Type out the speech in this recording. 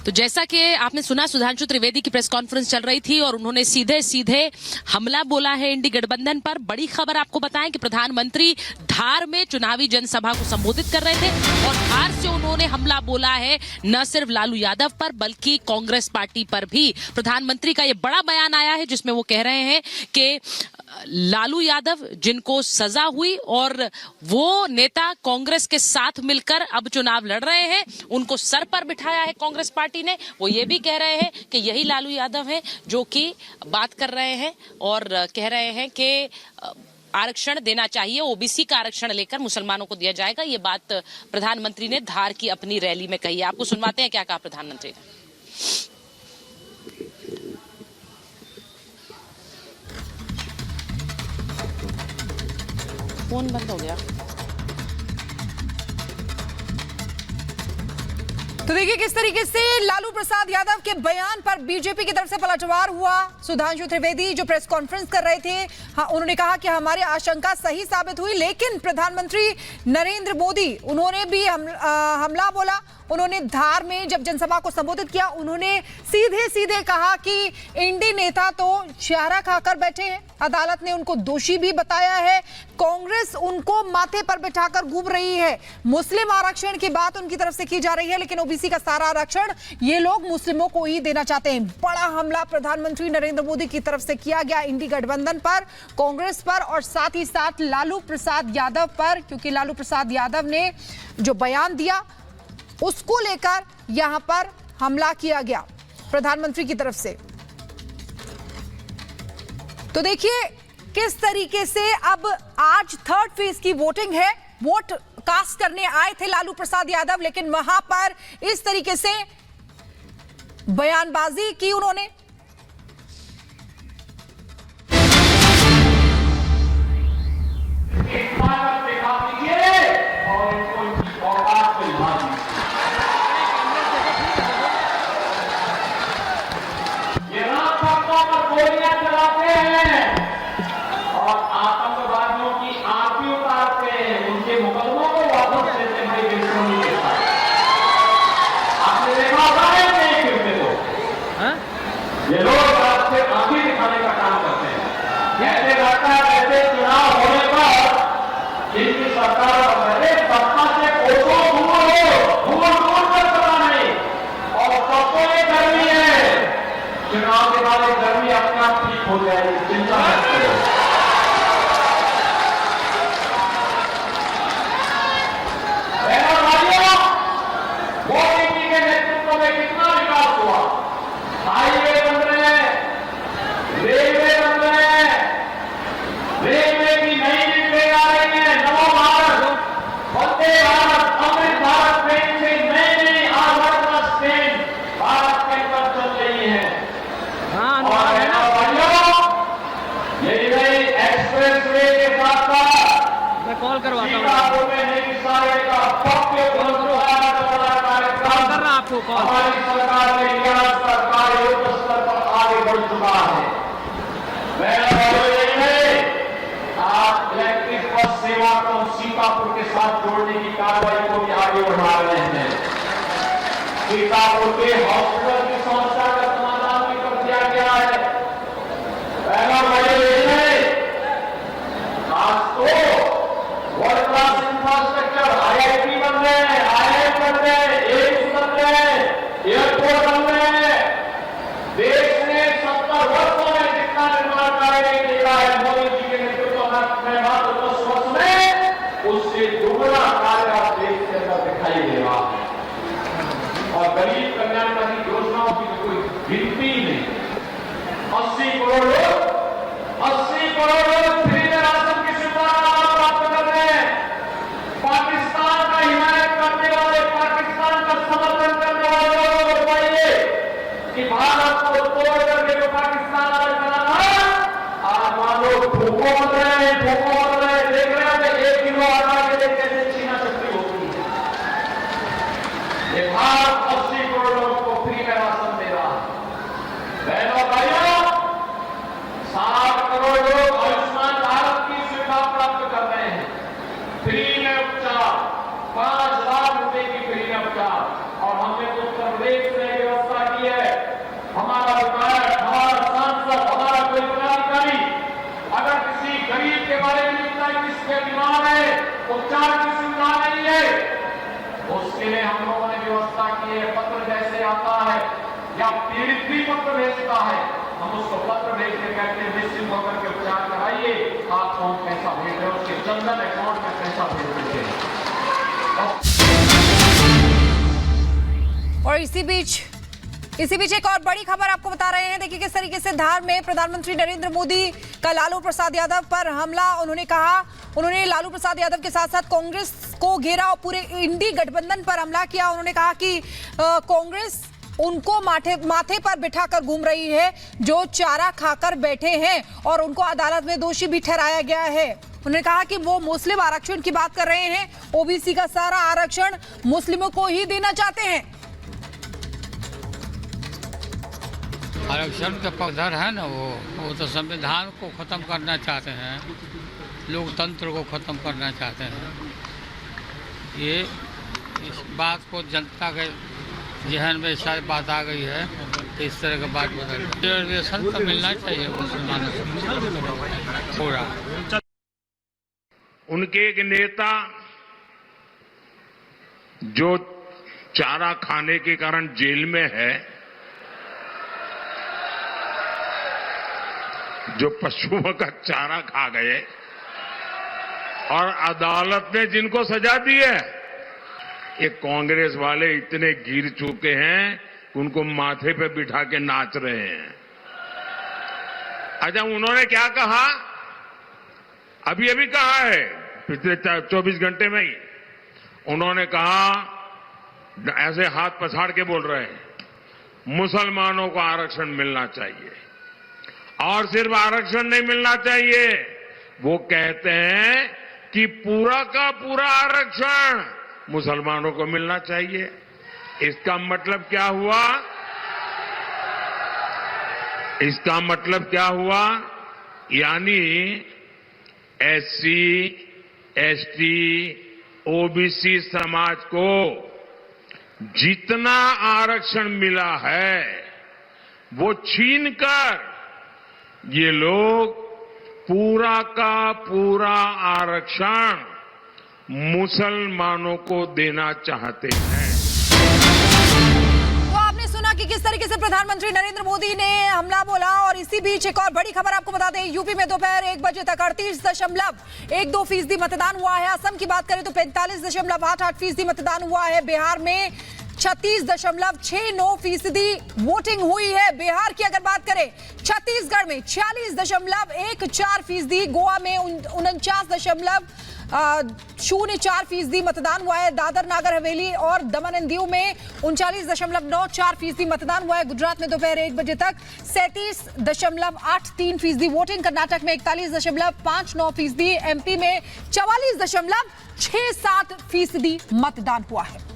तो जैसा कि आपने सुना, सुधांशु त्रिवेदी की प्रेस कॉन्फ्रेंस चल रही थी और उन्होंने सीधे सीधे हमला बोला है इंडी गठबंधन पर। बड़ी खबर आपको बताएं कि प्रधानमंत्री धार में चुनावी जनसभा को संबोधित कर रहे थे और धार से उन्होंने हमला बोला है न सिर्फ लालू यादव पर बल्कि कांग्रेस पार्टी पर भी। प्रधानमंत्री का यह बड़ा बयान आया है जिसमें वो कह रहे हैं कि लालू यादव जिनको सजा हुई और वो नेता कांग्रेस के साथ मिलकर अब चुनाव लड़ रहे हैं, उनको सर पर बिठाया है कांग्रेस पार्टी ने। वो ये भी कह रहे हैं कि यही लालू यादव हैं जो कि बात कर रहे हैं और कह रहे हैं कि आरक्षण देना चाहिए, ओबीसी का आरक्षण लेकर मुसलमानों को दिया जाएगा। ये बात प्रधानमंत्री ने धार की अपनी रैली में कही है। आपको सुनवाते हैं क्या कहा प्रधानमंत्री ने। फोन बंद हो गया। तो देखिए किस तरीके से लालू प्रसाद यादव के बयान पर बीजेपी की तरफ से पलटवार हुआ। सुधांशु त्रिवेदी जो प्रेस कॉन्फ्रेंस कर रहे थे, उन्होंने कहा कि हमारी आशंका सही साबित हुई, लेकिन प्रधानमंत्री नरेंद्र मोदी उन्होंने भी हमला बोला। उन्होंने धार में जब जनसभा को संबोधित किया, उन्होंने सीधे सीधे कहा कि इंडी नेता तो चारा खाकर बैठे हैं, अदालत ने उनको दोषी भी बताया है, कांग्रेस उनको माथे पर बिठाकर घूम रही है, मुस्लिम आरक्षण की बात उनकी तरफ से की जा रही है, लेकिन ओबीसी का सारा आरक्षण ये लोग मुस्लिमों को ही देना चाहते हैं। बड़ा हमला प्रधानमंत्री नरेंद्र मोदी की तरफ से किया गया इंडी गठबंधन पर, कांग्रेस पर और साथ ही साथ लालू प्रसाद यादव पर, क्योंकि लालू प्रसाद यादव ने जो बयान दिया उसको लेकर यहां पर हमला किया गया प्रधानमंत्री की तरफ से। तो देखिए किस तरीके से अब आज थर्ड फेज की वोटिंग है। वोट कास्ट करने आए थे लालू प्रसाद यादव, लेकिन वहां पर इस तरीके से बयानबाजी की उन्होंने। ये लोग आपसे आंखें दिखाने का काम करते हैं। ऐसे लगता है जैसे चुनाव होने पर जिनकी सरकार सत्ता से कोसों दूर तक पता नहीं और सबको ये गर्मी है, चुनाव के बाद गर्मी अपने आप ठीक हो जाएगी, चिंता मत करो। मोदी के नेतृत्व में कितना विकास हुआ, हाईवे बन रहे हैं, रेलवे बन रहे हैं, रेलवे की नई ट्रेन आ रही है, नमो भारत, वंदे भारत, अमृत भारत ट्रेन से नई आवर्त ट्रेन भारत के अंदर चल रही है। और यही नई एक्सप्रेस वे के साथ साथ मैं कॉल करवाता हूँ आपको कॉल। हमारी सरकार ने सरकार युद्ध स्तर पर आगे बढ़ चुका है। आज इलेक्ट्रिक बस सेवा को सीतापुर के साथ जोड़ने की कार्रवाई को भी आगे बढ़ा रहे हैं। सीतापुर के हॉस्पिटल की समस्या का समाधान भी कर दिया गया है। पहला आज तो वर्ल्ड क्लास इंफ्रास्ट्रक्चर आईआईटी बन रहे हैं, आईआईएम बन रहे हैं, एम्स बन रहे हैं, एयरपोर्ट बन रहे हैं। देश ने 70 वर्षों में जितना निर्माण कार्य किया है मोदी जी के नेतृत्व में मात्र 10 वर्ष में, उससे दुगना कार्य आप देश के अंदर दिखाई दे रहा है। और गरीब कल्याणकारी योजनाओं की कोई गिनती नहीं। 80 करोड़ लोग फ्री में राशन की सुविधा प्राप्त कर रहे हैं। पाकिस्तान का हिमायत करने वाले, पाकिस्तान का समर्थन करने वाले लोगों को बताइए कि भारत को तोड़ करके जो पाकिस्तान अलग बनाना है, आज मान लो भूखों बन रहे हैं, देख रहे हैं 1 किलो आटा के लिए कैसे छीना शक्ति होती है। ये भारत 80 करोड़ लोगों को फ्री में राशन दे रहा है। बहनों भाइयों, 60 करोड़ लोग आयुष्मान भारत की सुविधा प्राप्त कर रहे हैं। फ्री में उपचार, 5 लाख रुपए की फ्री में उपचार। और हमने तो उत्तर प्रदेश में अस्पताल है, उपचार की सुविधा नहीं है, उसके लिए हम लोगों ने व्यवस्था की है। पत्र जैसे आता है या पीड़ित भी पत्र भेजता है, हम उसको पत्र भेज के कहते हैं निश्चित होकर के उपचार कराइए, आप कौन पैसा भेज रहे हो, उसके जनधन अकाउंट में पैसा भेज देते हैं। और इसी बीच एक और बड़ी खबर आपको बता रहे हैं। देखिए किस तरीके से धार में प्रधानमंत्री नरेंद्र मोदी का लालू प्रसाद यादव पर हमला। उन्होंने लालू प्रसाद यादव के साथ साथ कांग्रेस को घेरा और पूरे इंडी गठबंधन पर हमला किया। उन्होंने कहा कि कांग्रेस उनको माथे पर बिठाकर घूम रही है, जो चारा खाकर बैठे हैं, और उनको अदालत में दोषी भी ठहराया गया है। उन्होंने कहा कि वो मुस्लिम आरक्षण की बात कर रहे हैं, ओबीसी का सारा आरक्षण मुस्लिमों को ही देना चाहते हैं। आरक्षण के पक्षधर है ना, वो तो संविधान को खत्म करना चाहते हैं, लोकतंत्र को खत्म करना चाहते हैं। ये इस बात को जनता के जहन में शायद बात आ गई है, तो इस तरह की बात बदल रिजर्वेशन तो मिलना चाहिए मुसलमानों को पूरा। उनके एक नेता जो चारा खाने के कारण जेल में है, जो पशुओं का चारा खा गए, और अदालत ने जिनको सजा दी है, ये कांग्रेस वाले इतने गिर चुके हैं कि उनको माथे पे बिठा के नाच रहे हैं। अच्छा, उन्होंने क्या कहा? अभी कहा है पिछले 24 घंटे में ही उन्होंने कहा, ऐसे हाथ पछाड़ के बोल रहे हैं, मुसलमानों को आरक्षण मिलना चाहिए। और सिर्फ आरक्षण नहीं मिलना चाहिए, वो कहते हैं कि पूरा का पूरा आरक्षण मुसलमानों को मिलना चाहिए। इसका मतलब क्या हुआ? इसका मतलब क्या हुआ? यानी एससी, एसटी, ओबीसी समाज को जितना आरक्षण मिला है वो छीनकर ये लोग पूरा का पूरा आरक्षण मुसलमानों को देना चाहते हैं। तो आपने सुना कि किस तरीके से प्रधानमंत्री नरेंद्र मोदी ने हमला बोला। और इसी बीच एक और बड़ी खबर आपको बता दें, यूपी में दोपहर 1 बजे तक 38.12% मतदान हुआ है। असम की बात करें तो 45.88% मतदान हुआ है। बिहार में 36.69% वोटिंग हुई है। बिहार की अगर बात करें, छत्तीसगढ़ में 46.14%, गोवा में 49.04% मतदान हुआ है। दादर नागर हवेली और दमन एंड दीव में 39.94% मतदान हुआ है। गुजरात में दोपहर 1 बजे तक 37.83% वोटिंग, कर्नाटक में 41.59%, एमपी में 44.67% मतदान हुआ है।